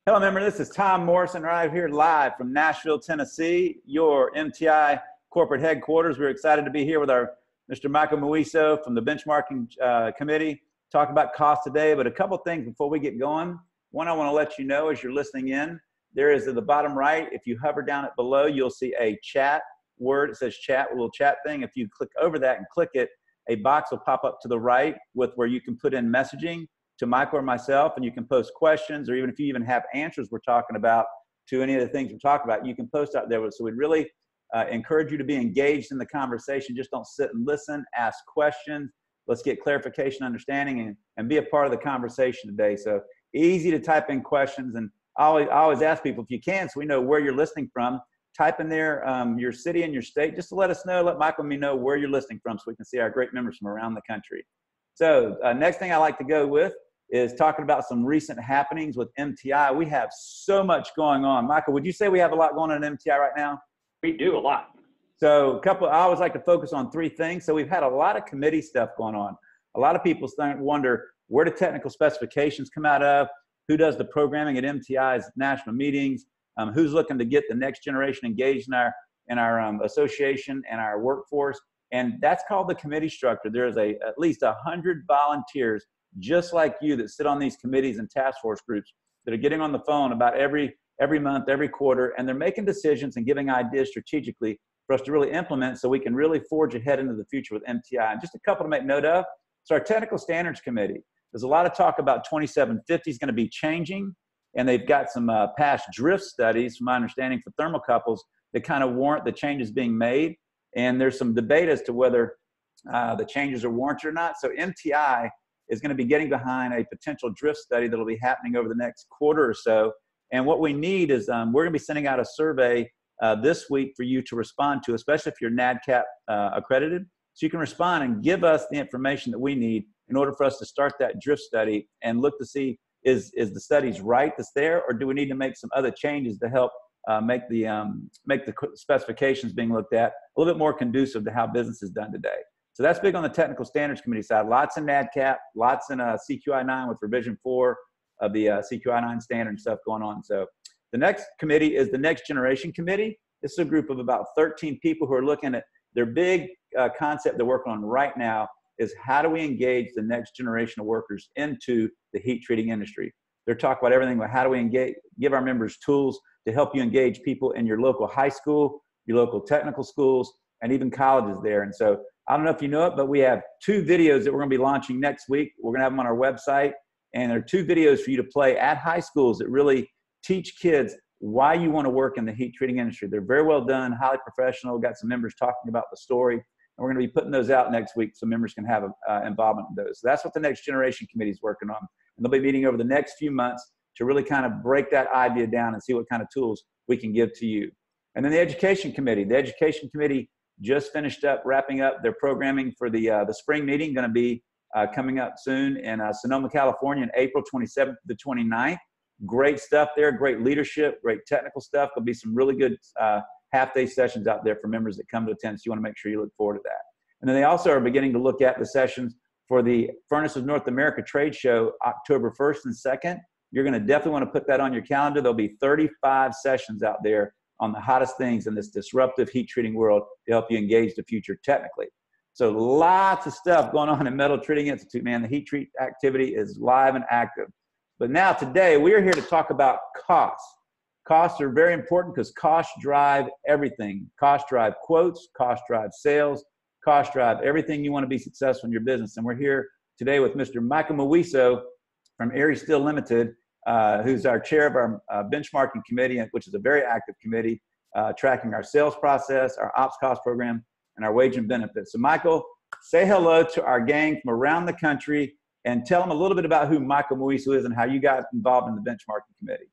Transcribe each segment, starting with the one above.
Hello, member. This is Tom Morrison right here live from Nashville, Tennessee, your MTI corporate headquarters. We're excited to be here with our Mr. Michael Mouilleseaux from the Benchmarking Committee, talk about cost today. But a couple things before we get going. One, I want to let you know as you're listening in, there is at the bottom right, if you hover down it below, you'll see a chat word. It says chat, a little chat thing. If you click over that and click it, a box will pop up to the right with where you can put in messaging to Michael or myself, and you can post questions, or even if you even have answers we're talking about to any of the things we're talking about, you can post out there. So we'd really encourage you to be engaged in the conversation. Just don't sit and listen, ask questions. Let's get clarification, understanding, and be a part of the conversation today. So easy to type in questions, and I always ask people, if you can, so we know where you're listening from, type in there your city and your state, just to let us know, let Michael and me know where you're listening from so we can see our great members from around the country. So next thing I like to go with is talking about some recent happenings with MTI. We have so much going on. Michael, would you say we have a lot going on in MTI right now? We do a lot. So I always like to focus on three things. So we've had a lot of committee stuff going on. A lot of people wonder, where do technical specifications come out of? Who does the programming at MTI's national meetings? Who's looking to get the next generation engaged in our association and our workforce? And that's called the committee structure. There's at least 100 volunteers just like you that sit on these committees and task force groups that are getting on the phone about every month, every quarter, and they're making decisions and giving ideas strategically for us to really implement so we can really forge ahead into the future with MTI. And just a couple to make note of. So our Technical Standards Committee, there's a lot of talk about 2750 is going to be changing, and they've got some past drift studies, from my understanding, for thermocouples that kind of warrant the changes being made. And there's some debate as to whether the changes are warranted or not. So MTI is going to be getting behind a potential drift study that will be happening over the next quarter or so. And what we need is we're going to be sending out a survey this week for you to respond to, especially if you're NADCAP accredited. So you can respond and give us the information that we need in order for us to start that drift study and look to see, is the studies right that's there, or do we need to make some other changes to help make the specifications being looked at a little bit more conducive to how business is done today. So that's big on the Technical Standards Committee side. Lots in NADCAP, lots in CQI-9 with revision 4 of the CQI-9 standard and stuff going on. So the next committee is the Next Generation Committee. This is a group of about 13 people who are looking at their big concept they're working on right now is how do we engage the next generation of workers into the heat treating industry. They're talking about everything about how do we give our members tools to help you engage people in your local high school, your local technical schools, and even colleges there. And so I don't know if you know it, but we have 2 videos that we're going to be launching next week. We're going to have them on our website. And there are 2 videos for you to play at high schools that really teach kids why you want to work in the heat treating industry. They're very well done, highly professional. Got some members talking about the story. And we're going to be putting those out next week so members can have involvement in those. So that's what the Next Generation Committee is working on. And they'll be meeting over the next few months to really kind of break that idea down and see what kind of tools we can give to you. And then the Education Committee. The Education Committee just finished up wrapping up their programming for the spring meeting, going to be coming up soon in Sonoma, California, on April 27th to the 29th. Great stuff there, great leadership, great technical stuff. There'll be some really good half-day sessions out there for members that come to attend, so you want to make sure you look forward to that. And then they also are beginning to look at the sessions for the Furnace of North America trade show, October 1st and 2nd. You're going to definitely want to put that on your calendar. There'll be 35 sessions out there on the hottest things in this disruptive heat treating world to help you engage the future technically. So lots of stuff going on in Metal Treating Institute, man. The heat treat activity is live and active. But now today we are here to talk about costs. Costs are very important because costs drive everything. Costs drive quotes, costs drive sales, costs drive everything you want to be successful in your business. And we're here today with Mr. Michael Mouilleseaux from Erie Steel Limited, who's our chair of our benchmarking committee, which is a very active committee, tracking our sales process, our ops cost program, and our wage and benefits. So Michael, say hello to our gang from around the country and tell them a little bit about who Michael Mouilleseaux is and how you got involved in the benchmarking committee.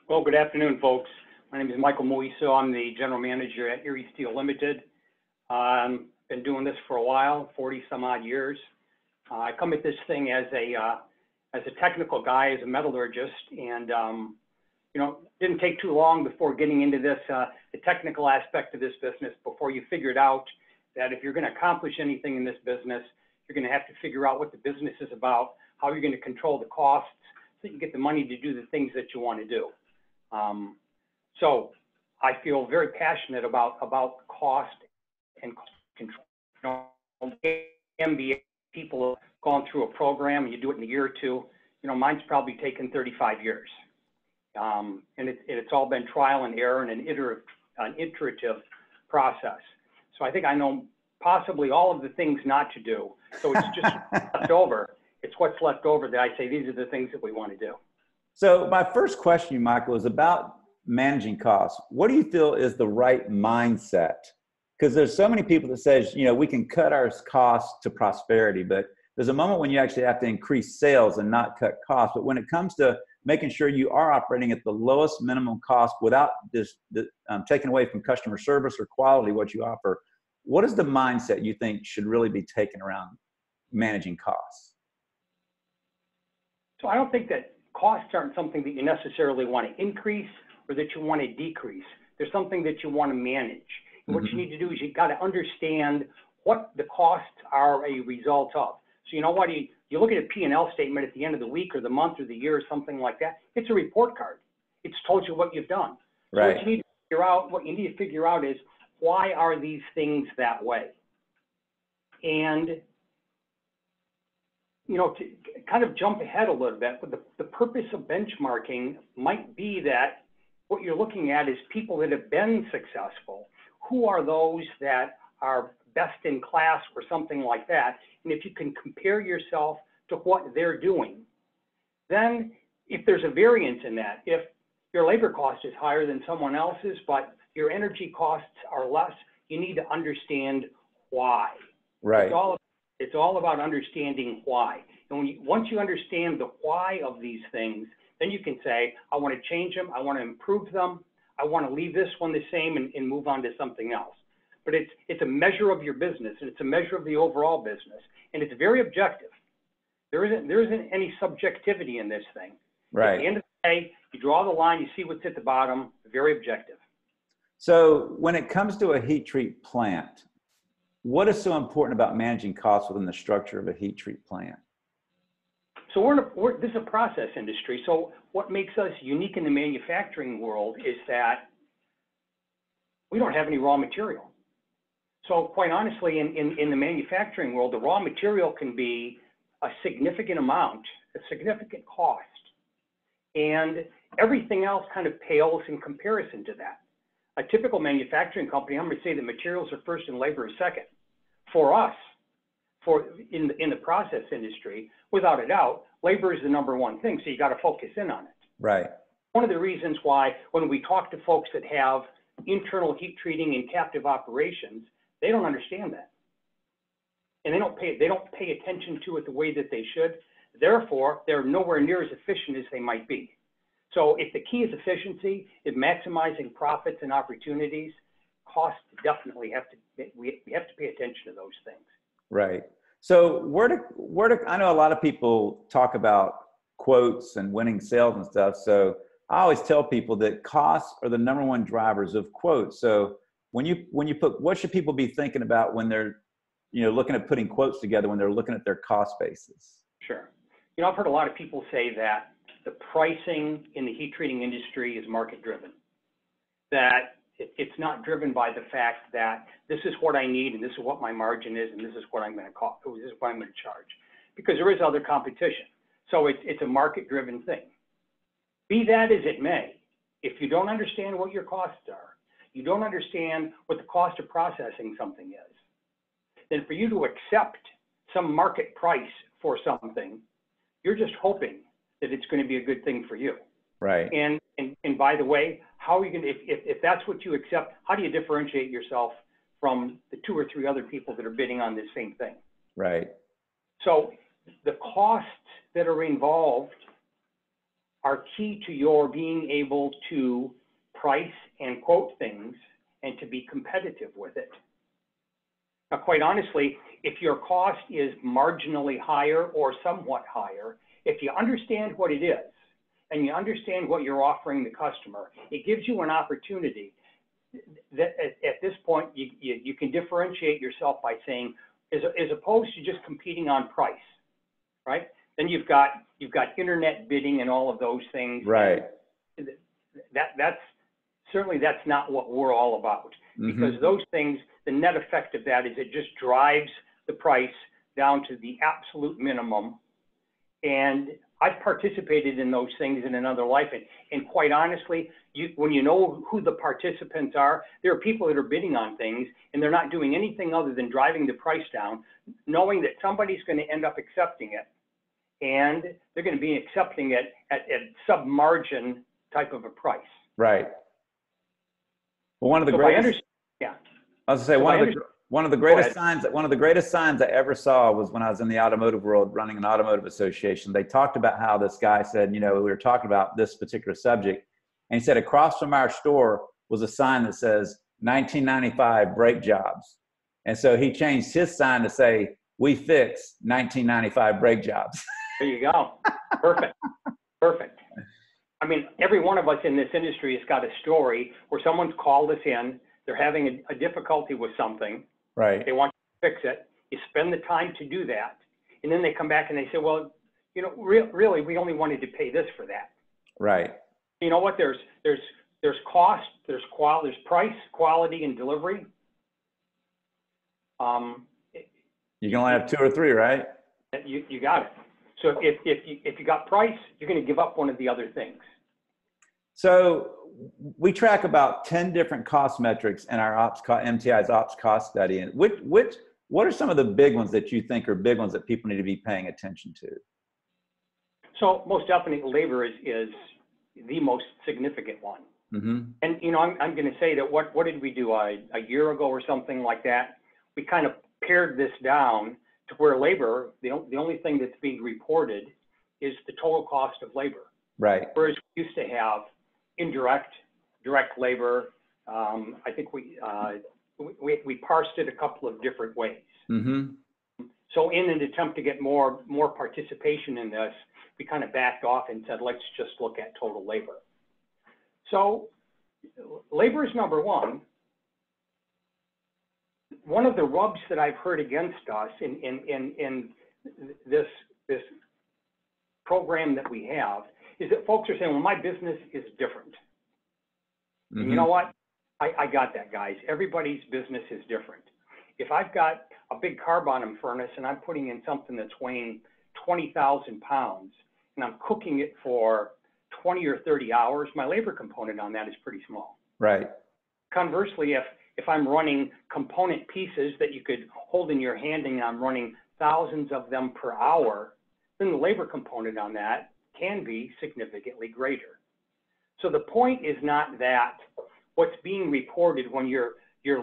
Well, good afternoon, folks. My name is Michael Mouilleseaux. I'm the general manager at Erie Steel Limited. Been doing this for a while, 40 some odd years. I come at this thing as a technical guy, as a metallurgist, and you know, didn't take too long before getting into this, the technical aspect of this business, before you figured out that if you're going to accomplish anything in this business, you're going to have to figure out what the business is about, how you're going to control the costs, that you get the money to do the things that you want to do. So I feel very passionate about cost and cost control. MBA people have gone through a program, you do it in a year or two. You know, mine's probably taken 35 years. And it's all been trial and error and an iterative process. So I think I know possibly all of the things not to do. So it's just left over. It's what's left over that I say, these are the things that we want to do. So my first question, Michael, is about managing costs. What do you feel is the right mindset? Because there's so many people that says, you know, we can cut our costs to prosperity, but there's a moment when you actually have to increase sales and not cut costs. But when it comes to making sure you are operating at the lowest minimum cost without this taking away from customer service or quality what you offer, what is the mindset you think should really be taken around managing costs? So I don't think that costs aren't something that you necessarily want to increase or that you want to decrease. There's something that you want to manage. And what you need to do is you've got to understand what the costs are a result of. So you know what, you look at a P&L statement at the end of the week or the month or the year or something like that, it's a report card. It's told you what you've done. So right. what you need to figure out is, why are these things that way? And, you know, to kind of jump ahead a little bit, but the purpose of benchmarking might be that what you're looking at is people that have been successful. Who are those that are best in class or something like that? And if you can compare yourself to what they're doing, then if there's a variance in that, if your labor cost is higher than someone else's, but your energy costs are less, you need to understand why. Right. It's all about understanding why. And once you understand the why of these things, then you can say, I want to change them, I want to improve them, I want to leave this one the same and move on to something else. But it's a measure of your business, and it's a measure of the overall business, and it's very objective. There isn't any subjectivity in this thing. Right. At the end of the day, you draw the line, you see what's at the bottom, very objective. So when it comes to a heat treat plant, what is so important about managing costs within the structure of a heat treat plant? So this is a process industry. So what makes us unique in the manufacturing world is that we don't have any raw material. So quite honestly, in the manufacturing world, the raw material can be a significant amount, a significant cost. And everything else kind of pales in comparison to that. A typical manufacturing company, I'm going to say that materials are first and labor is second. For us, in the process industry, without a doubt, labor is the number one thing, so you got to focus in on it. Right. One of the reasons why when we talk to folks that have internal heat treating and captive operations, they don't understand that. And they don't pay attention to it the way that they should. Therefore, they're nowhere near as efficient as they might be. So if the key is efficiency, if maximizing profits and opportunities, costs definitely we have to pay attention to those things. Right. So I know a lot of people talk about quotes and winning sales and stuff. So I always tell people that costs are the number one drivers of quotes. So when you what should people be thinking about when they're, you know, looking at putting quotes together when they're looking at their cost basis? Sure. You know, I've heard a lot of people say that the pricing in the heat treating industry is market driven. That it's not driven by the fact that this is what I need and this is what my margin is and this is what I'm going to cost, or this is what I'm going to charge, because there is other competition. So it's a market driven thing. Be that as it may, if you don't understand what your costs are, you don't understand what the cost of processing something is, then for you to accept some market price for something, you're just hoping that it's going to be a good thing for you. Right. And by the way, how are you going to, if that's what you accept, how do you differentiate yourself from the 2 or 3 other people that are bidding on this same thing? Right. So the costs that are involved are key to your being able to price and quote things and to be competitive with it. Now, quite honestly, if your cost is marginally higher or somewhat higher, if you understand what it is and you understand what you're offering the customer, it gives you an opportunity that at this point you can differentiate yourself by saying, as opposed to just competing on price, right? Then you've got internet bidding and all of those things. Right. That's certainly that's not what we're all about, because those things, the net effect of that is it just drives the price down to the absolute minimum. And I've participated in those things in another life, and quite honestly, when you know who the participants are, there are people that are bidding on things and they're not doing anything other than driving the price down, knowing that somebody's going to end up accepting it, and they're going to be accepting it at sub-margin type of a price. Right. Well, one of the So greatest. Yeah. I was going to say one of the greatest signs I ever saw was when I was in the automotive world running an automotive association. They talked about how this guy said, we were talking about this particular subject, and he said across from our store was a sign that says 1995 brake jobs. And so he changed his sign to say, we fix 1995 brake jobs. There you go. Perfect. Perfect. I mean, every one of us in this industry has got a story where someone's called us in, they're having a difficulty with something. Right. They want you to fix it. You spend the time to do that. And then they come back and they say, well, really, we only wanted to pay this for that. Right. You know what? There's cost, there's price, quality, and delivery. You can only have two or three, right? You got it. So if you got price, you're going to give up one of the other things. So we track about 10 different cost metrics in our MTI's ops cost study. And what are some of the big ones that you think are big ones that people need to be paying attention to? So most definitely labor is the most significant one. And I'm going to say that what did we do a year ago or something like that? We kind of pared this down to where labor, the only thing that's being reported is the total cost of labor. Right. Whereas we used to have indirect, direct labor. I think we parsed it a couple of different ways. So in an attempt to get more participation in this, we kind of backed off and said, let's just look at total labor. So labor is number one. One of the rubs that I've heard against us in this program that we have is that folks are saying, well, my business is different. And you know what? I got that, guys. Everybody's business is different. If I've got a big car bottom furnace and I'm putting in something that's weighing 20,000 pounds and I'm cooking it for 20 or 30 hours, my labor component on that is pretty small. Right. Conversely, if I'm running component pieces that you could hold in your hand and I'm running thousands of them per hour, then the labor component on that can be significantly greater. So the point is not that what's being reported when you're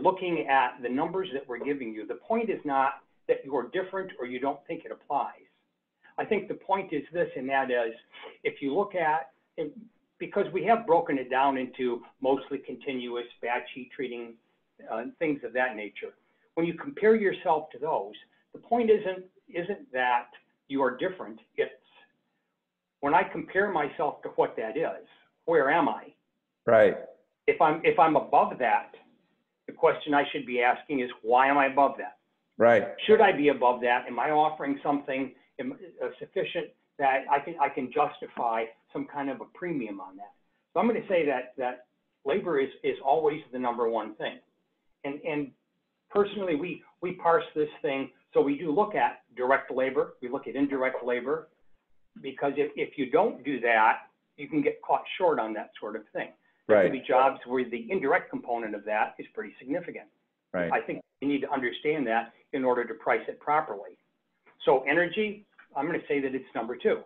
looking at the numbers that we're giving you. The point is not that you're different or you don't think it applies. I think the point is this, and that is, if you look at, because we have broken it down into mostly continuous, batch heat treating, things of that nature. When you compare yourself to those, the point isn't that you are different. It's when I compare myself to what that is, where am I? Right. If I'm above that, the question I should be asking is, why am I above that? Right. Should I be above that? Am I offering something sufficient that I can justify some kind of a premium on that? So I'm going to say that labor is always the number one thing. And personally, we parse this thing. So we do look at direct labor. We look at indirect labor, because if you don't do that, you can get caught short on that sort of thing. There Right. could be jobs where the indirect component of that is pretty significant. Right. I think you need to understand that in order to price it properly. So energy, I'm going to say that it's number two.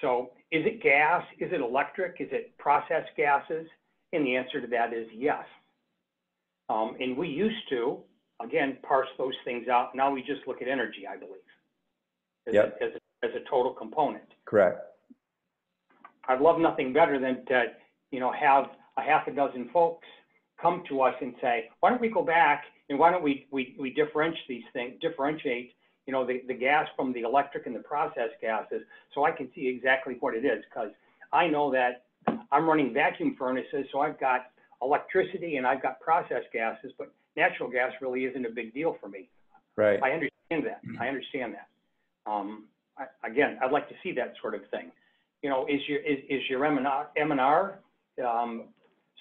So is it gas? Is it electric? Is it processed gases? And the answer to that is yes. And we used to, again, parse those things out. Now we just look at energy, I believe, as a total component. Correct. I'd love nothing better than to, have a half a dozen folks come to us and say, why don't we go back and why don't we differentiate these things, the gas from the electric and the processed gases, so I can see exactly what it is, because I know that I'm running vacuum furnaces, so I've got electricity and I've got processed gases, but natural gas really isn't a big deal for me. Right. I understand that. again, I'd like to see that sort of thing. You know, is your M&R,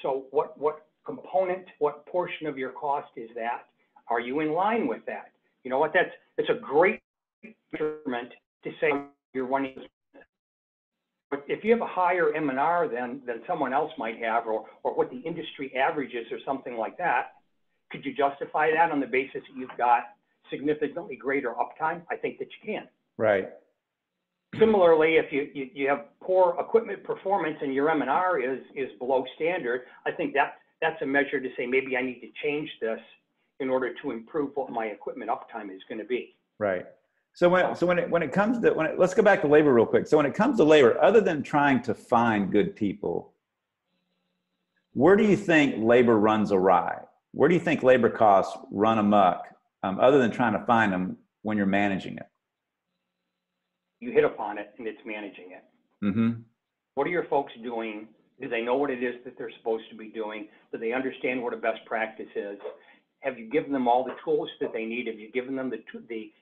so what component, what portion of your cost is that? Are you in line with that? You know what, that's a great measurement to say you're running. But if you have a higher M&R than someone else might have, or what the industry average is or something like that, could you justify that on the basis that you've got significantly greater uptime? I think that you can. Right. Similarly, if you have poor equipment performance and your M&R is below standard, I think that's a measure to say maybe I need to change this in order to improve what my equipment uptime is going to be. Right. So when it comes to let's go back to labor real quick. So when it comes to labor, other than trying to find good people, where do you think labor runs awry? Where do you think labor costs run amok, other than trying to find them when you're managing it? You hit upon it, and it's managing it. Mm-hmm. What are your folks doing? Do they know what it is that they're supposed to be doing? Do they understand what a best practice is? Have you given them all the tools that they need? Have you given them the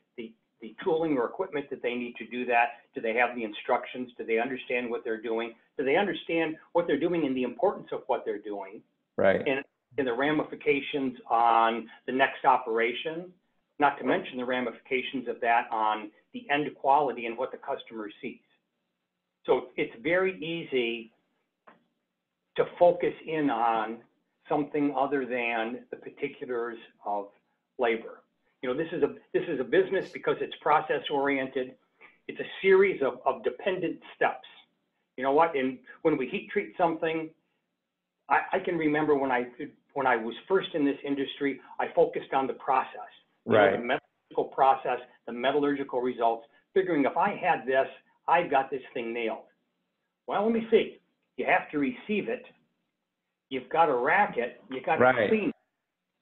tooling or equipment that they need to do that? Do they have the instructions? Do they understand what they're doing? Do they understand what they're doing and the importance of what they're doing? Right. And the ramifications on the next operation, not to mention the ramifications of that on the end quality and what the customer sees. So it's very easy to focus in on something other than the particulars of labor. You know, this is a business because it's process oriented. It's a series of dependent steps. You know what? And when we heat treat something, I can remember when I was first in this industry, I focused on the process. Right. The metallurgical process, the metallurgical results, figuring if I had this, I've got this thing nailed. Well, let me see. You have to receive it. You've got to rack it. You've got to clean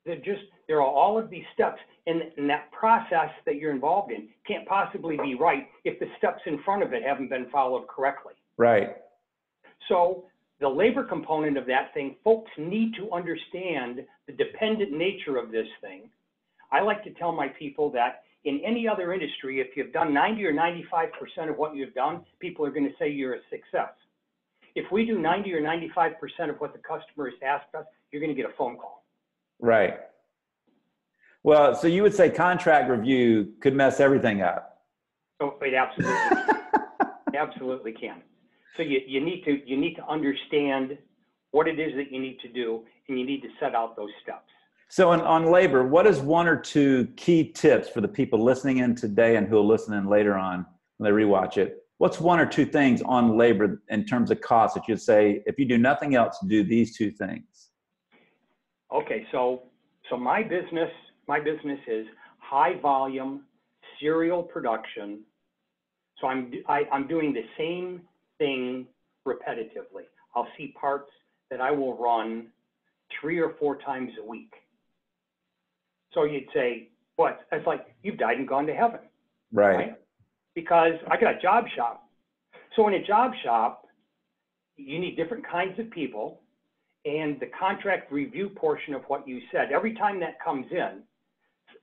it. There are all of these steps, and that process that you're involved in can't possibly be right if the steps in front of it haven't been followed correctly. Right. So the labor component of that thing, folks need to understand the dependent nature of this thing. I like to tell my people that in any other industry, if you've done 90 or 95% of what you've done, people are going to say you're a success. If we do 90 or 95% of what the customer has asked us, you're going to get a phone call. Right. Well, so you would say contract review could mess everything up. Oh, it absolutely can. Absolutely can. So you need to understand what it is that you need to do, and you need to set out those steps. So on labor, what is one or two key tips for the people listening in today and who will listen in later on when they rewatch it? What's one or two things on labor in terms of cost that you'd say, if you do nothing else, do these two things? Okay, so my business is high volume serial production. So I'm doing the same thing repetitively. I'll see parts that I will run 3 or 4 times a week. So you'd say, what? It's like you've died and gone to heaven. Right? Because I got a job shop. So in a job shop, you need different kinds of people, and the contract review portion of what you said, every time that comes in,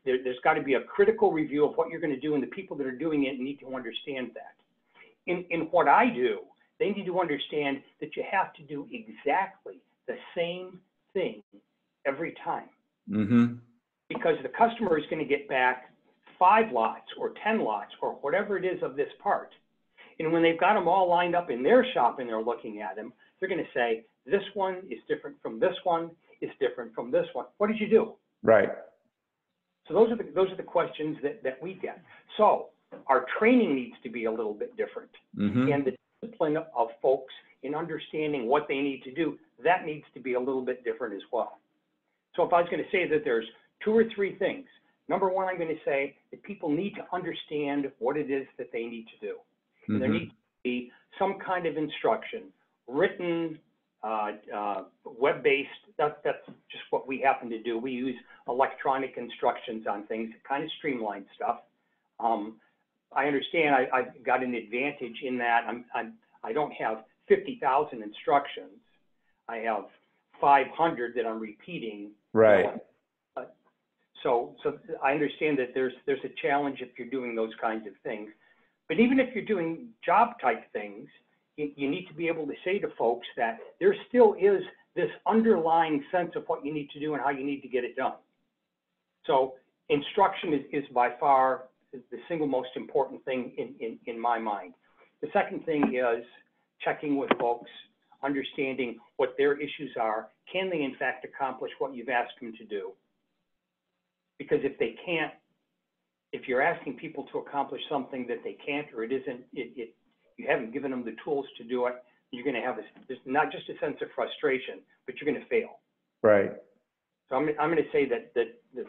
there's got to be a critical review of what you're going to do, and the people that are doing it need to understand that. In what I do, they need to understand that you have to do exactly the same thing every time. Mm-hmm. Because the customer is going to get back 5 lots or 10 lots or whatever it is of this part. And when they've got them all lined up in their shop and they're looking at them, they're going to say, this one is different from this one, it's different from this one. What did you do? Right. So those are the questions that we get. So our training needs to be a little bit different. Mm-hmm. And the discipline of folks in understanding what they need to do, that needs to be a little bit different as well. So if I was going to say that there's 2 or 3 things, number one, I'm going to say that people need to understand what it is that they need to do. And there needs to be some kind of instruction, written, web-based. That's just what we happen to do. We use electronic instructions on things, kind of streamline stuff. I understand I've got an advantage in that I don't have 50,000 instructions. I have 500 that I'm repeating. Right. You know, so I understand that there's a challenge if you're doing those kinds of things. But even if you're doing job type things, you need to be able to say to folks that there still is this underlying sense of what you need to do and how you need to get it done. So instruction is by far the single most important thing in my mind. The second thing is checking with folks, understanding what their issues are. Can they in fact accomplish what you've asked them to do? Because if they can't, if you're asking people to accomplish something that they can't, or it isn't, you haven't given them the tools to do it, you're going to have not just a sense of frustration, but you're going to fail. Right. So I'm going to say that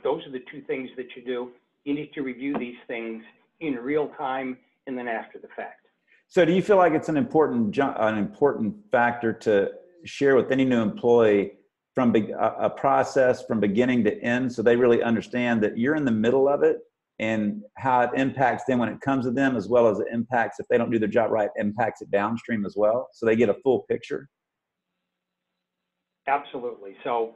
those are the two things that you do. You need to review these things in real time and then after the fact. So do you feel like it's an important factor to share with any new employee from a process from beginning to end, so they really understand that you're in the middle of it and how it impacts them when it comes to them, as well as it impacts, if they don't do their job right, impacts it downstream as well, so they get a full picture? Absolutely. So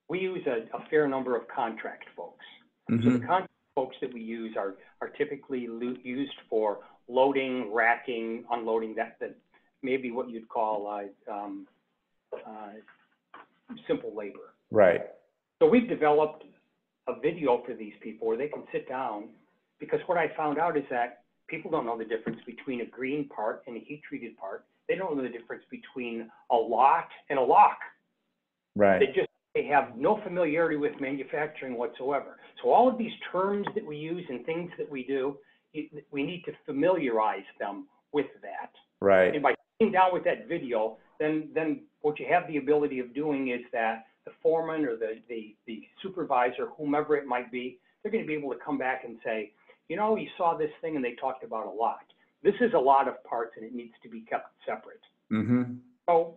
we use a fair number of contract folks. Mm-hmm. So the contract folks that we use are typically used for loading, racking, unloading, that maybe what you'd call simple labor. Right. So we've developed a video for these people where they can sit down, because what I found out is that people don't know the difference between a green part and a heat treated part. They don't know the difference between a lot and a lock. Right. They have no familiarity with manufacturing whatsoever. So all of these terms that we use and things that we do, we need to familiarize them with that. Right. And by sitting down with that video, then what you have the ability of doing is that the foreman or the supervisor, whomever it might be, they're going to be able to come back and say, you know, you saw this thing and they talked about a lot. This is a lot of parts and it needs to be kept separate. Mm-hmm. So,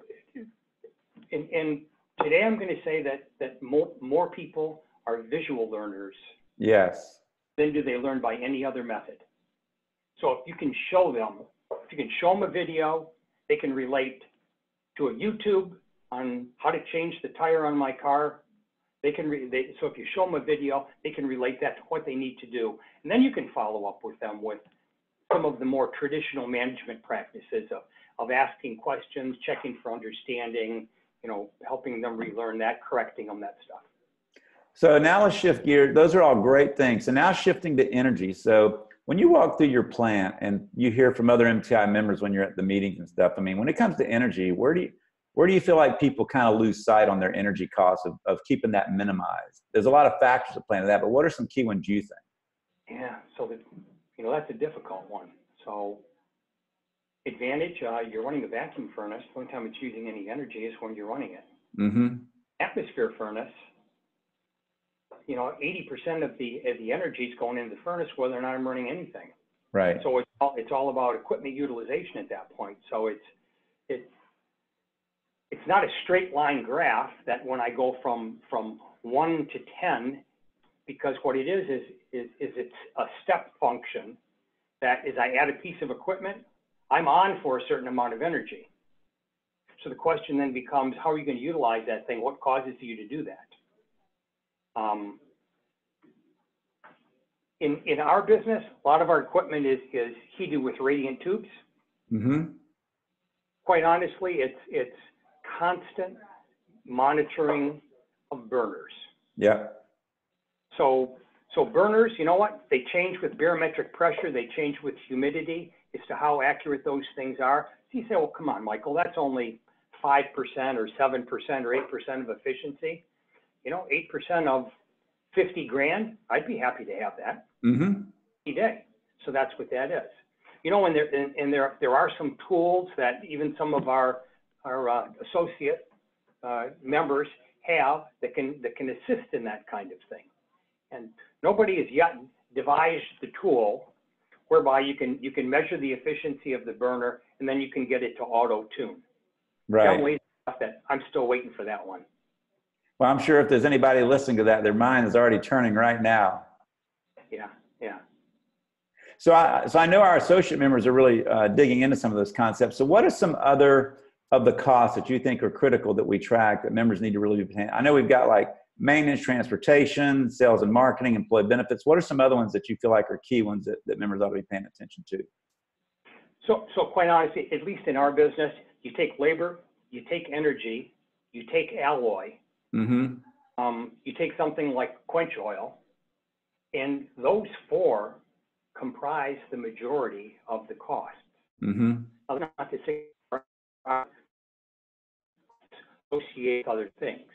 and today I'm going to say that more people are visual learners. Yes. Than do they learn by any other method. So if you can show them a video, they can relate to a YouTube on how to change the tire on my car. So if you show them a video, they can relate that to what they need to do. And then you can follow up with them with some of the more traditional management practices of asking questions, checking for understanding, helping them relearn that, correcting them, that stuff. So now let's shift gears. Those are all great things. So now shifting to energy. So when you walk through your plant and you hear from other MTI members when you're at the meetings and stuff, I mean, when it comes to energy, where do you feel like people kind of lose sight on their energy costs of keeping that minimized? There's a lot of factors that play into that, but what are some key ones you think? Yeah, so that's a difficult one. So advantage, you're running a vacuum furnace. The only time it's using any energy is when you're running it. Mm-hmm. Atmosphere furnace, 80% of the energy is going into the furnace, whether or not I'm running anything. Right. So it's all about equipment utilization at that point. So it's not a straight line graph that when I go from 1 to 10, because what it is it's a step function that as I add a piece of equipment, I'm on for a certain amount of energy. So the question then becomes, how are you going to utilize that thing? What causes you to do that? In our business, a lot of our equipment is heated with radiant tubes. Mm-hmm. Quite honestly, it's constant monitoring of burners. Yeah. So burners, you know what? They change with barometric pressure. They change with humidity as to how accurate those things are. So you say, well, come on, Michael, that's only 5% or 7% or 8% of efficiency. 8% of 50 grand, I'd be happy to have that. Mm-hmm. Any day. So that's what that is. And there are some tools that even some of our associate members have that can assist in that kind of thing. And nobody has yet devised the tool whereby you can measure the efficiency of the burner and then you can get it to auto tune. Right. I'm still waiting for that one. Well, I'm sure if there's anybody listening to that, their mind is already turning right now. Yeah. So I know our associate members are really digging into some of those concepts. So what are some other of the costs that you think are critical that we track that members need to really be paying? I know we've got like maintenance, transportation, sales and marketing, employee benefits. What are some other ones that you feel like are key ones that members ought to be paying attention to? So quite honestly, at least in our business, you take labor, you take energy, you take alloy, you take something like quench oil, and those four comprise the majority of the cost. Not to say associate other things.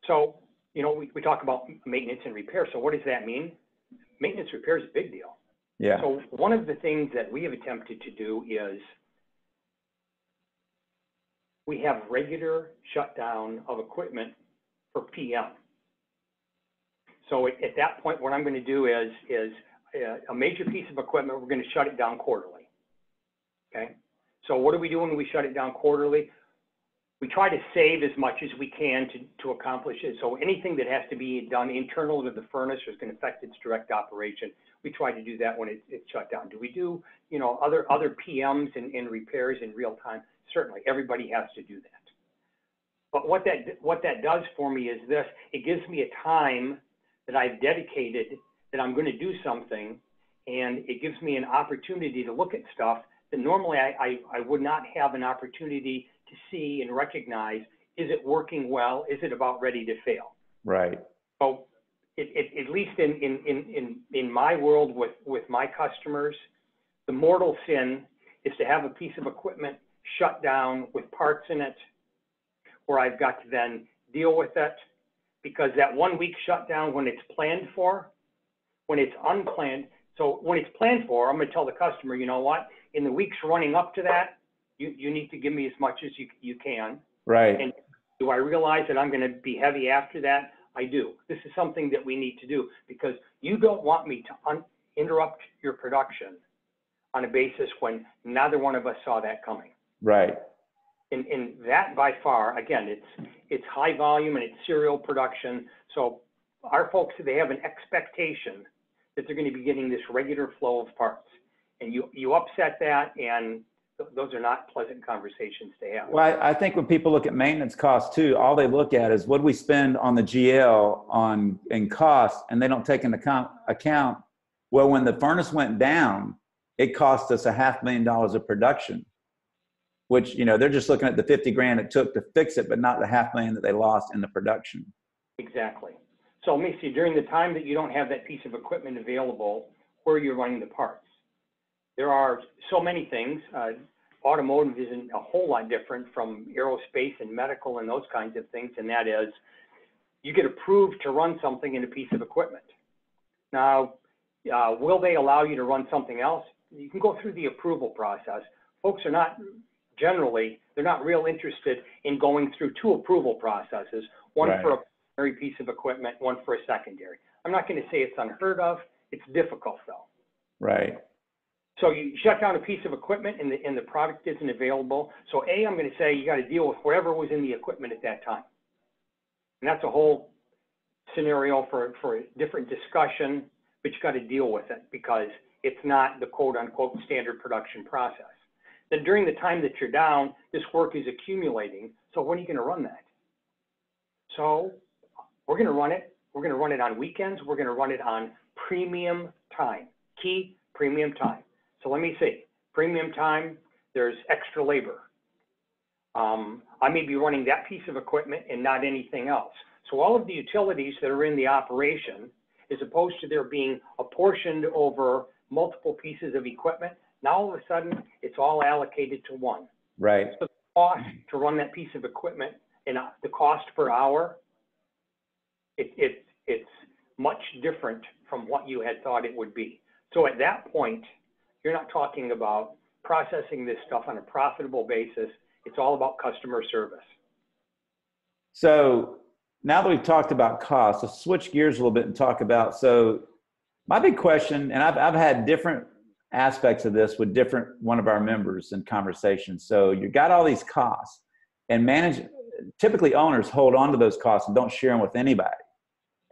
So, you know, we talk about maintenance and repair. So what does that mean? Maintenance repair is a big deal. Yeah. So one of the things that we have attempted to do is we have regular shutdown of equipment for PM. So at that point, what I'm going to do is a major piece of equipment, we're going to shut it down quarterly. Okay. So what do we do when we shut it down quarterly? We try to save as much as we can to accomplish it. So anything that has to be done internal to the furnace or is going to affect its direct operation, we try to do that when it's shut down. Do we do, you know, other PMs and repairs in real time? Certainly, everybody has to do that. But what that does for me is this: it gives me a time that I've dedicated that I'm going to do something, and it gives me an opportunity to look at stuff that normally I would not have an opportunity to see and recognize. Is it working well? Is it about ready to fail? Right. So at least in my world with my customers, the mortal sin is to have a piece of equipment shut down with parts in it, where I've got to then deal with it, because that 1 week shutdown, when it's planned for, when it's unplanned. So when it's planned for, I'm going to tell the customer, you know what, in the weeks running up to that, you need to give me as much as you can. Right. And do I realize that I'm going to be heavy after that? I do. This is something that we need to do, because you don't want me to interrupt your production on a basis when neither one of us saw that coming. Right. And that by far, again, it's high volume and it's serial production. So our folks, they have an expectation that they're going to be getting this regular flow of parts. And you upset that, and those are not pleasant conversations to have. Well, I think when people look at maintenance costs too, all they look at is what do we spend on the GL in cost, and they don't take into account, well, when the furnace went down, it cost us $500,000 of production, which, you know, they're just looking at the 50 grand it took to fix it, but not the $500,000 that they lost in the production. Exactly. So let me see, during the time that you don't have that piece of equipment available, where you're running the parts, there are so many things. Automotive isn't a whole lot different from aerospace and medical and those kinds of things, and that is, you get approved to run something in a piece of equipment. Now, will they allow you to run something else? You can go through the approval process. Folks are not generally, they're not real interested in going through two approval processes, one Right. for a primary piece of equipment, one for a secondary. I'm not going to say it's unheard of. It's difficult though. Right. So you shut down a piece of equipment and the product isn't available. So A, I'm going to say you got to deal with whatever was in the equipment at that time. And that's a whole scenario for a different discussion, but you got to deal with it because it's not the quote unquote standard production process. Then during the time that you're down, this work is accumulating. So when are you going to run that? So we're going to run it. We're going to run it on weekends. We're going to run it on premium time, key premium time. So let me see, premium time, there's extra labor. I may be running that piece of equipment and not anything else. So all of the utilities that are in the operation, as opposed to there being apportioned over multiple pieces of equipment, now all of a sudden it's all allocated to one. Right. So the cost to run that piece of equipment and the cost per hour, it's much different from what you had thought it would be. So at that point, you're not talking about processing this stuff on a profitable basis. It's all about customer service. So now that we've talked about costs, let's switch gears a little bit and talk about, so my big question, and I've had different aspects of this with one of our members in conversations. So you got all these costs, and typically owners hold on to those costs and don't share them with anybody.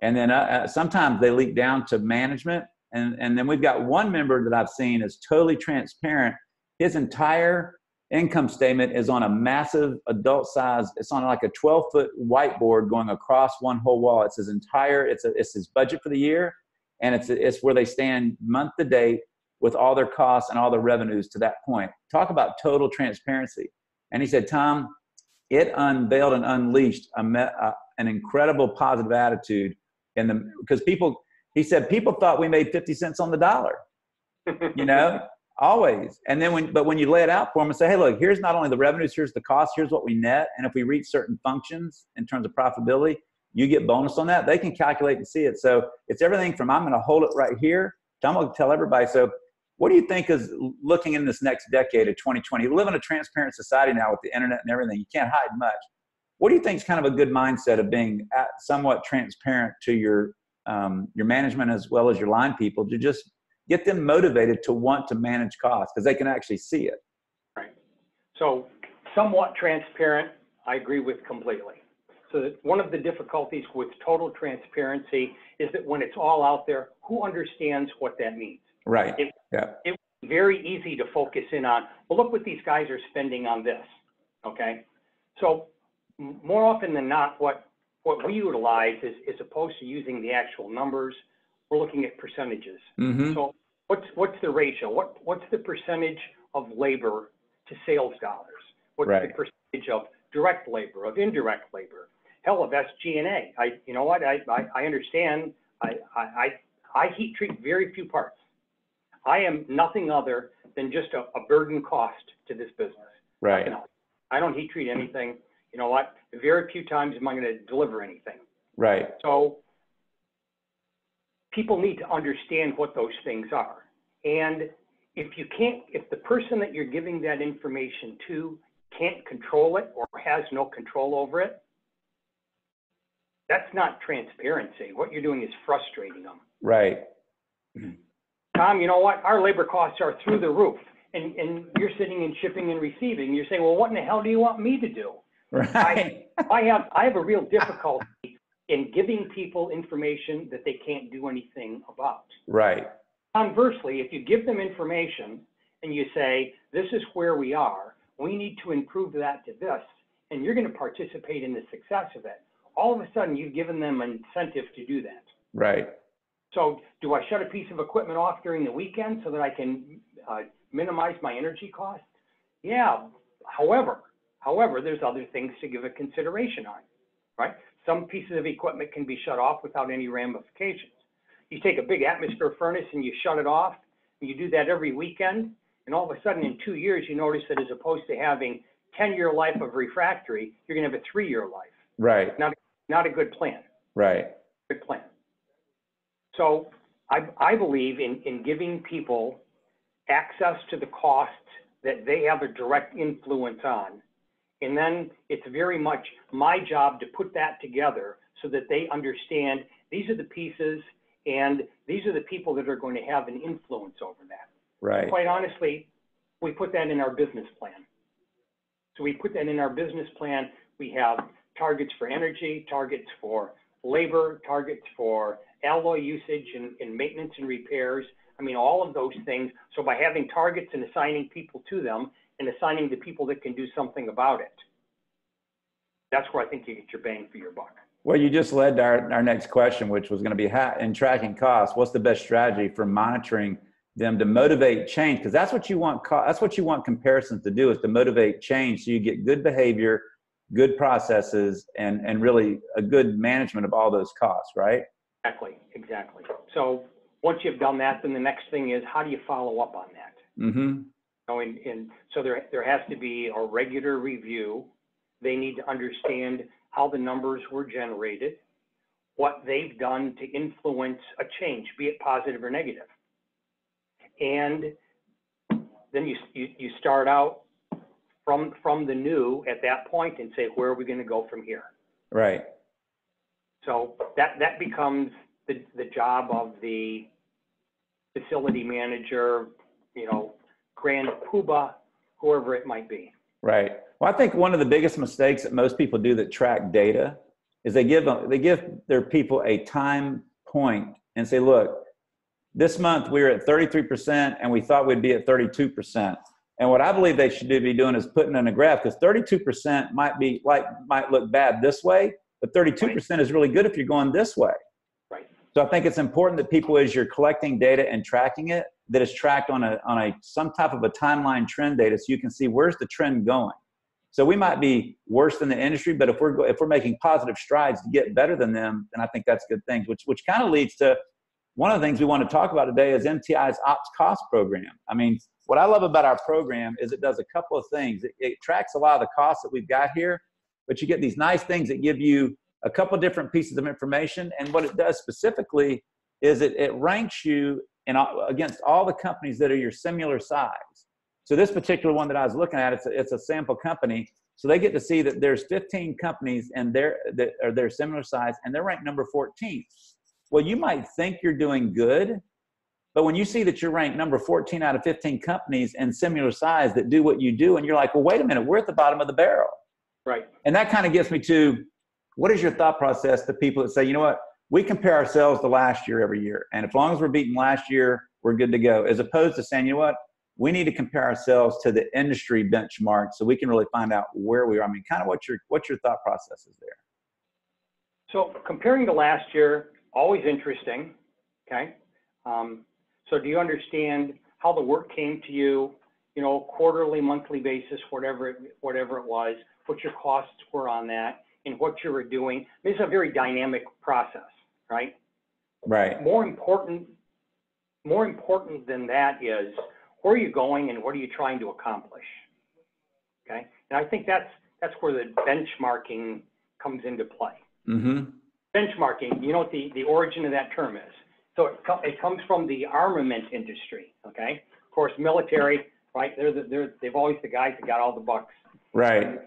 And then sometimes they leak down to management. And then we've got one member that I've seen is totally transparent. His entire income statement is on a massive adult size. It's on like a 12-foot whiteboard going across one whole wall. It's his budget for the year. And it's where they stand month to date. with all their costs and all their revenues to that point. Talk about total transparency. And he said, Tom, it unveiled and unleashed an incredible positive attitude because he said, people thought we made 50 cents on the dollar, you know, always. And then when you lay it out for them and say, hey, look, here's not only the revenues, here's the cost, here's what we net. And if we reach certain functions in terms of profitability, you get bonus on that. They can calculate and see it. So it's everything from I'm going to hold it right here to I'm going to tell everybody. So what do you think is looking in this next decade of 2020? We live in a transparent society now with the internet and everything. You can't hide much. What do you think is kind of a good mindset of being somewhat transparent to your management as well as your line people to just get them motivated to want to manage costs because they can actually see it? Right. So somewhat transparent, I agree with completely. So that one of the difficulties with total transparency is that when it's all out there, who understands what that means? Right. It's very easy to focus in on, well, look what these guys are spending on this. Okay. So more often than not, what we utilize is, as opposed to using the actual numbers, we're looking at percentages. Mm-hmm. So what's the ratio? What's the percentage of labor to sales dollars? What's the percentage of direct labor, of indirect labor? Hell, of SG&A. You know what? I understand. I heat treat very few parts. I am nothing other than just a burden cost to this business. Right. I don't heat treat anything. You know what? Very few times am I going to deliver anything. Right. So people need to understand what those things are. And if the person that you're giving that information to can't control it or has no control over it, that's not transparency. What you're doing is frustrating them. Right. Tom, you know what? Our labor costs are through the roof. And you're sitting in shipping and receiving. You're saying, well, what in the hell do you want me to do? Right. I have a real difficulty in giving people information that they can't do anything about. Right. Conversely, if you give them information and you say, this is where we are, we need to improve that to this, and you're going to participate in the success of it, all of a sudden you've given them an incentive to do that. Right. So do I shut a piece of equipment off during the weekend so that I can minimize my energy costs? Yeah. However, there's other things to give a consideration on, right? Some pieces of equipment can be shut off without any ramifications. You take a big atmosphere furnace and you shut it off, and you do that every weekend, and all of a sudden in 2 years, you notice that as opposed to having 10-year life of refractory, you're going to have a 3-year life. Right. Not a good plan. Right. Good plan. So I believe in giving people access to the costs that they have a direct influence on. And then it's very much my job to put that together so that they understand these are the pieces and these are the people that are going to have an influence over that. Right. Quite honestly, we put that in our business plan. So we put that in our business plan. We have targets for energy, targets for labor, targets for alloy usage and maintenance and repairs. I mean, all of those things. So by having targets and assigning people to them and assigning the people that can do something about it, that's where I think you get your bang for your buck. Well, you just led to our next question, which was going to be in tracking costs. What's the best strategy for monitoring them to motivate change? Because that's what you want. That's what you want comparisons to do, is to motivate change, so you get good behavior, good processes, and really a good management of all those costs, right? Exactly. So once you've done that, then the next thing is, how do you follow up on that? Mm-hmm. So there has to be a regular review. They need to understand how the numbers were generated, what they've done to influence a change, be it positive or negative. And then you start out from the new at that point and say, where are we going to go from here? Right. So that becomes the job of the facility manager, grand poobah, whoever it might be. Right. Well, I think one of the biggest mistakes that most people do that track data is they give their people a time point and say, look, this month we were at 33% and we thought we'd be at 32%. And what I believe they should be doing is putting in a graph, because 32% might look bad this way, but 32% is really good if you're going this way. Right. So I think it's important that people, as you're collecting data and tracking it, that is tracked on some type of a timeline trend data, so you can see where's the trend going. So we might be worse than the industry, but if we're making positive strides to get better than them, then I think that's good things, which kind of leads to one of the things we want to talk about today is MTI's Ops Cost Program. I mean, what I love about our program is it does a couple of things. It tracks a lot of the costs that we've got here, but you get these nice things that give you a couple of different pieces of information. And what it does specifically is it ranks you against all the companies that are your similar size. So this particular one that I was looking at, it's a sample company. So they get to see that there's 15 companies and that are their similar size, and they're ranked number 14. Well, you might think you're doing good, but when you see that you're ranked number 14 out of 15 companies and similar size that do what you do, and you're like, well, wait a minute, we're at the bottom of the barrel. Right. And that kind of gets me to, what is your thought process to people that say, you know what, we compare ourselves to last year every year, and as long as we're beating last year, we're good to go, as opposed to saying, you know what, we need to compare ourselves to the industry benchmark so we can really find out where we are. I mean, kind of what's your thought process is there? So comparing to last year, always interesting, okay? So do you understand how the work came to you, quarterly, monthly basis, whatever it was, what your costs were on that, and what you were doing? This is a very dynamic process, right? Right. More important than that is, where are you going and what are you trying to accomplish? Okay, and I think that's where the benchmarking comes into play. Mm-hmm. Benchmarking, you know what the origin of that term is? So it comes from the armament industry. Okay, of course, military, right? They've always the guys that got all the bucks. Right.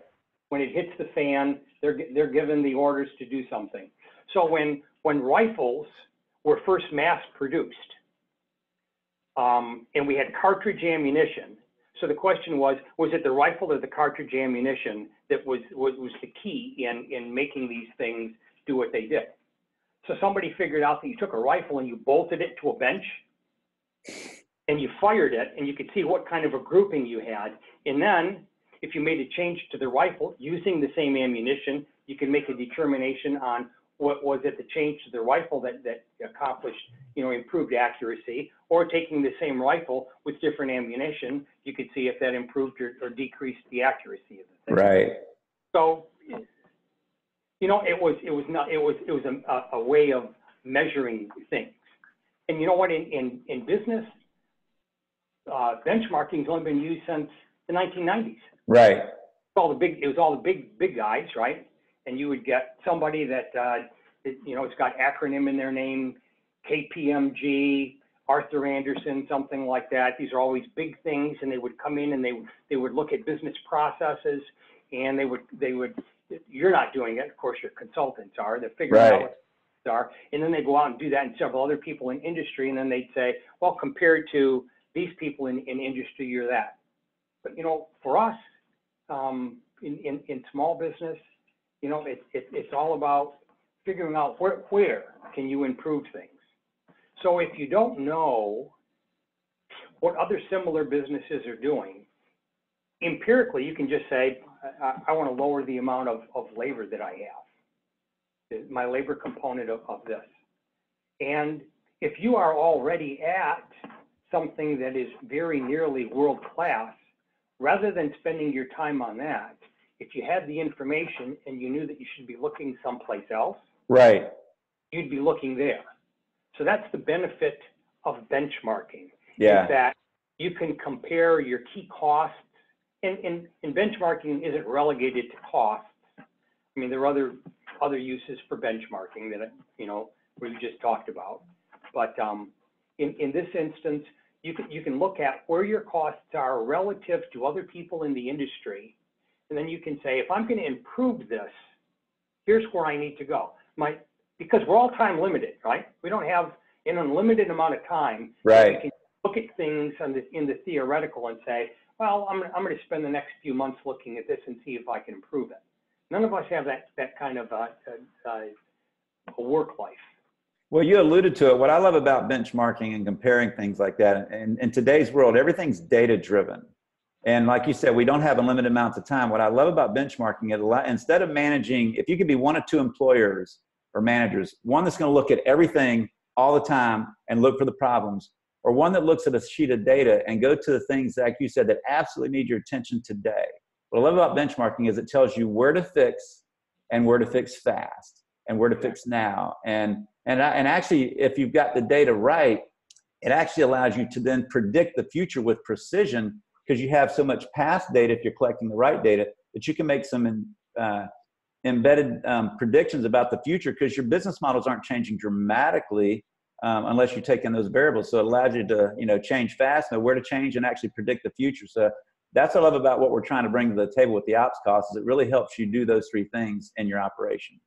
When it hits the fan, they're given the orders to do something. So when rifles were first mass produced, and we had cartridge ammunition. So the question was it the rifle or the cartridge ammunition that was the key in making these things do what they did? So somebody figured out that you took a rifle and you bolted it to a bench and you fired it, and you could see what kind of a grouping you had. And then if you made a change to the rifle using the same ammunition, you can make a determination on what was it the change to the rifle that accomplished, improved accuracy, or taking the same rifle with different ammunition, you could see if that improved or decreased the accuracy of the thing. Right. So, it was a way of measuring things. And you know what? In business, benchmarking has only been used since the 1990s. Right. It was all the big guys, right? And you would get somebody that, it's got acronym in their name, KPMG, Arthur Anderson, something like that. These are always big things, and they would come in and they would look at business processes, and they would. You're not doing it, of course. Your consultants are. They're figuring out what they are, and then they go out and do that, and several other people in industry, and then they'd say, well, compared to these people in industry, you're that. But for us, in small business, it's all about figuring out where can you improve things. So if you don't know what other similar businesses are doing, empirically, you can just say, I want to lower the amount of labor that I have, my labor component of this. And if you are already at something that is very nearly world-class, rather than spending your time on that, if you had the information and you knew that you should be looking someplace else, right, you'd be looking there. So that's the benefit of benchmarking. Yeah. Is that you can compare your key costs, and benchmarking isn't relegated to costs. I mean, there are other uses for benchmarking that we just talked about. But in this instance, you can look at where your costs are relative to other people in the industry. And then you can say, if I'm going to improve this, here's where I need to go. Because we're all time limited, right? We don't have an unlimited amount of time. Right. We can look at things in the theoretical and say, well, I'm going to spend the next few months looking at this and see if I can improve it. None of us have that kind of a work life. Well, you alluded to it. What I love about benchmarking and comparing things like that, and in today's world, everything's data driven. And like you said, we don't have unlimited amounts of time. What I love about benchmarking, instead of managing, if you could be one or two employers or managers, one that's going to look at everything all the time and look for the problems, or one that looks at a sheet of data and go to the things, like you said, that absolutely need your attention today. What I love about benchmarking is it tells you where to fix and where to fix fast and where to fix now. And actually, if you've got the data right, it actually allows you to then predict the future with precision, because you have so much past data, if you're collecting the right data, that you can make some embedded predictions about the future, because your business models aren't changing dramatically unless you take in those variables. So it allows you to change fast, know where to change, and actually predict the future. So that's what I love about what we're trying to bring to the table with the ops costs, is it really helps you do those three things in your operation.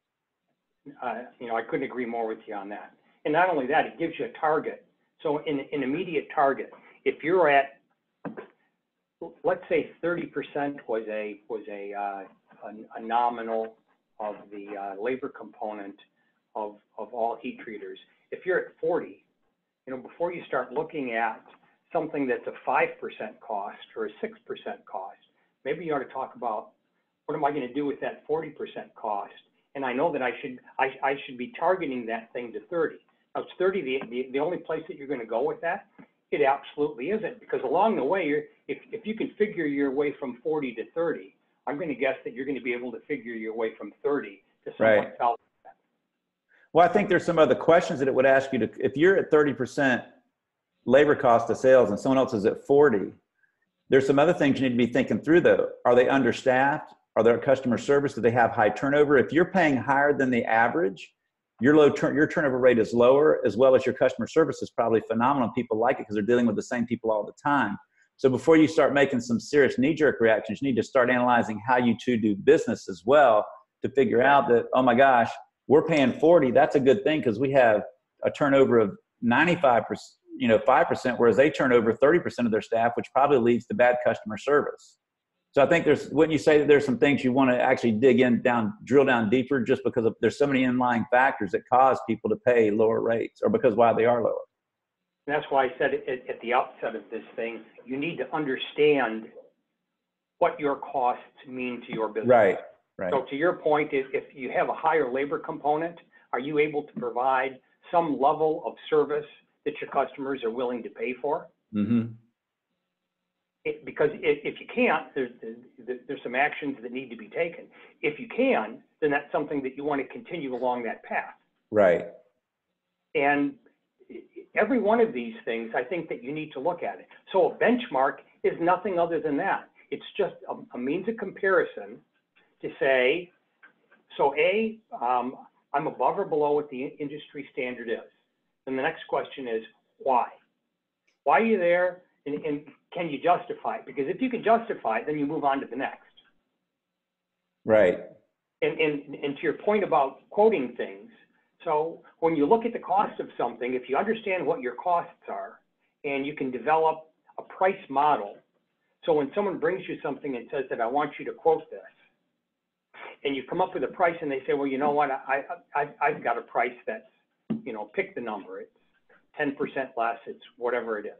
I couldn't agree more with you on that. And not only that, it gives you a target. So an immediate target, if you're at, let's say 30% was a nominal of the labor component of all heat treaters. If you're at 40, before you start looking at something that's a 5% cost or a 6% cost, maybe you ought to talk about, what am I going to do with that 40% cost? And I know that I should be targeting that thing to 30. Now, it's 30 the only place that you're going to go with that? It absolutely isn't, because along the way, if you can figure your way from 40 to 30, I'm going to guess that you're going to be able to figure your way from 30 to someone else. Well, I think there's some other questions that it would ask you to, if you're at 30% labor cost of sales and someone else is at 40, there's some other things you need to be thinking through though. Are they understaffed? Are there customer service? Do they have high turnover? If you're paying higher than the average, your turnover rate is lower, as well as your customer service is probably phenomenal. People like it because they're dealing with the same people all the time. So before you start making some serious knee-jerk reactions, you need to start analyzing how you two do business as well, to figure out that, oh my gosh, we're paying 40. That's a good thing because we have a turnover of 95%, 5%, whereas they turn over 30% of their staff, which probably leads to bad customer service. So I think wouldn't you say that there's some things you want to actually drill down deeper, just because there's so many inlying factors that cause people to pay lower rates, or because why they are lower? And that's why I said at the outset of this thing, you need to understand what your costs mean to your business. Right. So to your point, if you have a higher labor component, are you able to provide some level of service that your customers are willing to pay for? Mm-hmm. Because if you can't, there's some actions that need to be taken. If you can, then that's something that you want to continue along that path. Right. And every one of these things, I think that you need to look at it. So a benchmark is nothing other than that. It's just a means of comparison to say, so I'm above or below what the industry standard is. And the next question is, why? Why are you there? And can you justify it? Because if you can justify it, then you move on to the next. Right. And to your point about quoting things, so when you look at the cost of something, if you understand what your costs are, and you can develop a price model, so when someone brings you something and says that I want you to quote this, and you come up with a price and they say, well, you know what, I've got a price that's, pick the number, it's 10% less, it's whatever it is.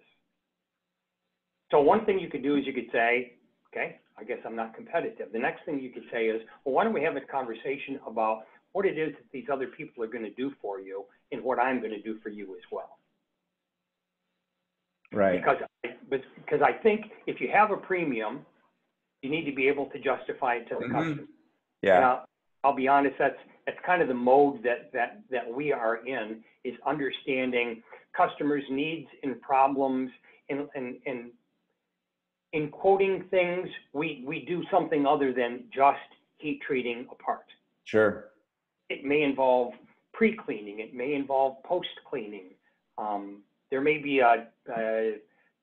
So one thing you could do is you could say, okay, I guess I'm not competitive. The next thing you could say is, well, why don't we have a conversation about what it is that these other people are going to do for you and what I'm going to do for you as well. Right. Because I think if you have a premium, you need to be able to justify it to the customer. Yeah. And I'll be honest, that's kind of the mode that we are in, is understanding customers' needs and problems, and in quoting things, we do something other than just heat treating a part. Sure. It may involve pre-cleaning. It may involve post-cleaning. There may be a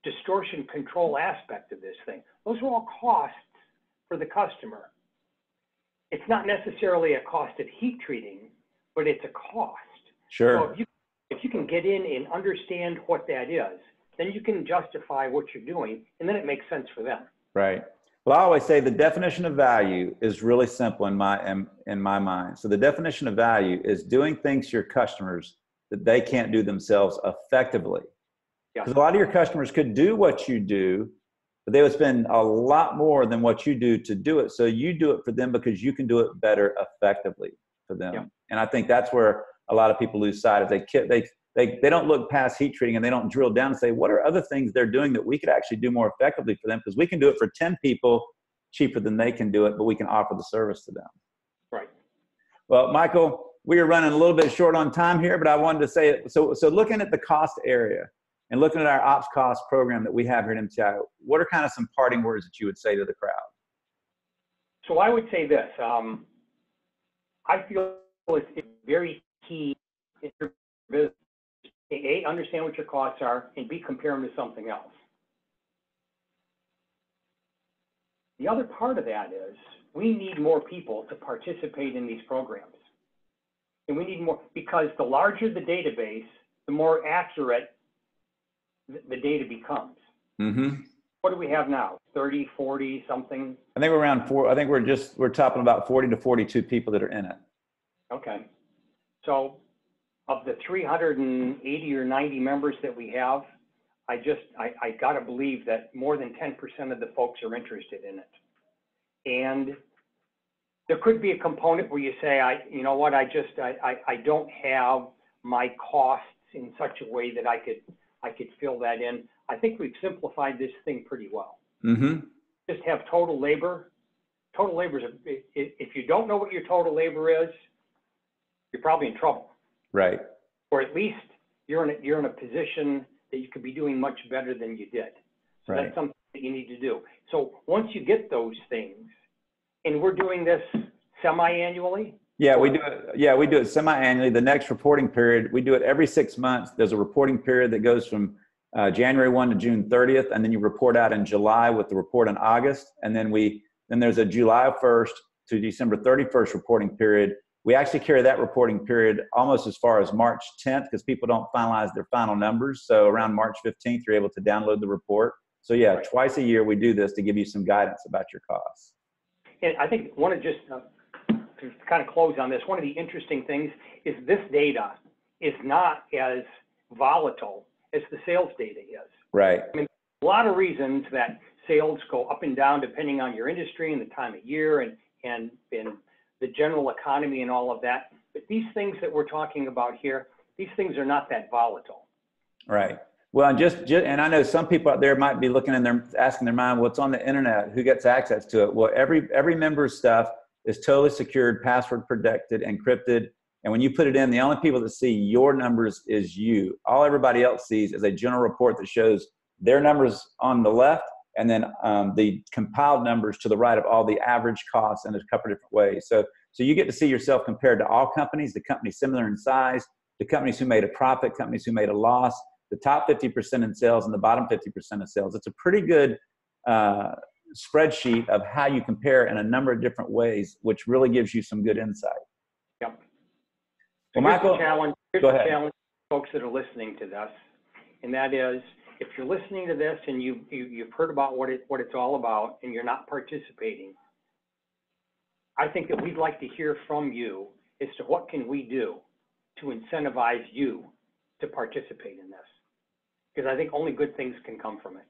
distortion control aspect of this thing. Those are all costs for the customer. It's not necessarily a cost of heat treating, but it's a cost. Sure. So if you can get in and understand what that is, then you can justify what you're doing, and then it makes sense for them. Right. Well, I always say the definition of value is really simple in my mind. So the definition of value is doing things to your customers that they can't do themselves effectively. Because a lot of your customers could do what you do, but they would spend a lot more than what you do to do it. So you do it for them because you can do it better effectively for them. Yeah. And I think that's where a lot of people lose sight of. they don't look past heat treating and they don't drill down and say, what are other things they're doing that we could actually do more effectively for them? Because we can do it for 10 people cheaper than they can do it, but we can offer the service to them. Right. Well, Michael, we are running a little bit short on time here, but I wanted to say, so looking at the cost area and looking at our ops cost program that we have here at MTI, what are kind of some parting words that you would say to the crowd? So I would say this, I feel it's very key in your business. A, understand what your costs are, and B, compare them to something else. The other part of that is we need more people to participate in these programs. And we need more, because the larger the database, the more accurate the data becomes. Mm-hmm. What do we have now? 30, 40, something? I think we're around I think we're topping about 40 to 42 people that are in it. Okay. So of the 380 or 90 members that we have, I got to believe that more than 10% of the folks are interested in it. And there could be a component where you say, you know what, I don't have my costs in such a way that I could fill that in. I think we've simplified this thing pretty well. Mm-hmm. Just have total labor. Total labor is, if you don't know what your total labor is, you're probably in trouble. Right. Or at least you're in a position that you could be doing much better than you did. So right. That's something that you need to do. So once you get those things, and we're doing this semi-annually? Yeah, we do it. Yeah, we do it semi-annually. The next reporting period, we do it every 6 months. There's a reporting period that goes from January 1 to June 30th, and then you report out in July with the report in August, and then there's a July 1st to December 31st reporting period. We actually carry that reporting period almost as far as March 10th because people don't finalize their final numbers. So around March 15th, you're able to download the report. So yeah, right. Twice a year we do this to give you some guidance about your costs. And I think one of to kind of close on this, one of the interesting things is this data is not as volatile as the sales data is. Right. I mean, a lot of reasons that sales go up and down depending on your industry and the time of year and the general economy and all of that. But these things that we're talking about here, these things are not that volatile. Right. Well, and I know some people out there might be looking in there, asking their mind, what's on the internet? Who gets access to it? Well, every member's stuff is totally secured, password protected, encrypted. And when you put it in, the only people that see your numbers is you. All everybody else sees is a general report that shows their numbers on the left and then the compiled numbers to the right of all the average costs in a couple of different ways. So you get to see yourself compared to all companies, the companies similar in size, the companies who made a profit, companies who made a loss, the top 50% in sales and the bottom 50% of sales. It's a pretty good spreadsheet of how you compare in a number of different ways, which really gives you some good insight. Yep. Well, Michael, here's the challenge for folks that are listening to this, and that is, if you're listening to this and you've heard about what it's all about and you're not participating, I think that we'd like to hear from you as to what can we do to incentivize you to participate in this, because I think only good things can come from it.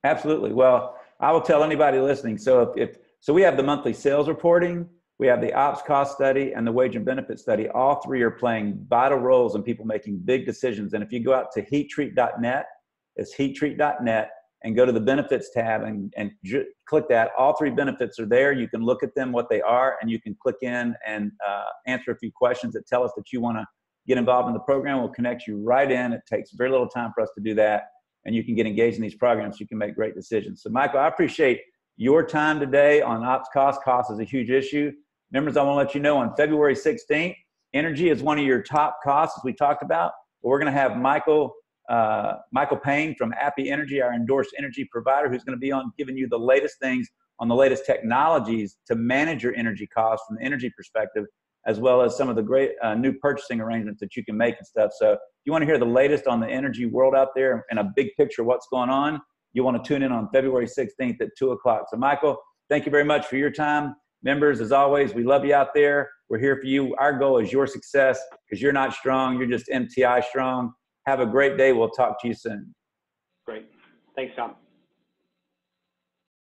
Absolutely. Well, I will tell anybody listening. So so we have the monthly sales reporting, we have the ops cost study, and the wage and benefit study. All three are playing vital roles in people making big decisions. And if you go out to heattreat.net, it's heattreat.net, and go to the benefits tab and click that. All three benefits are there. You can look at them, what they are, and you can click in and answer a few questions that tell us that you want to get involved in the program. We'll connect you right in. It takes very little time for us to do that. And you can get engaged in these programs. You can make great decisions. So Michael, I appreciate your time today on ops cost. Cost is a huge issue. Members, I want to let you know on February 16th, energy is one of your top costs, as we talked about. But we're going to have Michael Payne from Appy Energy, our endorsed energy provider, who's going to be on giving you the latest things on the latest technologies to manage your energy costs from the energy perspective, as well as some of the great new purchasing arrangements that you can make and stuff. So if you want to hear the latest on the energy world out there and a big picture of what's going on, you want to tune in on February 16th at 2 o'clock. So Michael, thank you very much for your time. Members, as always, we love you out there. We're here for you. Our goal is your success, because you're not strong. You're just MTI strong. Have a great day. We'll talk to you soon. Great. Thanks, Tom.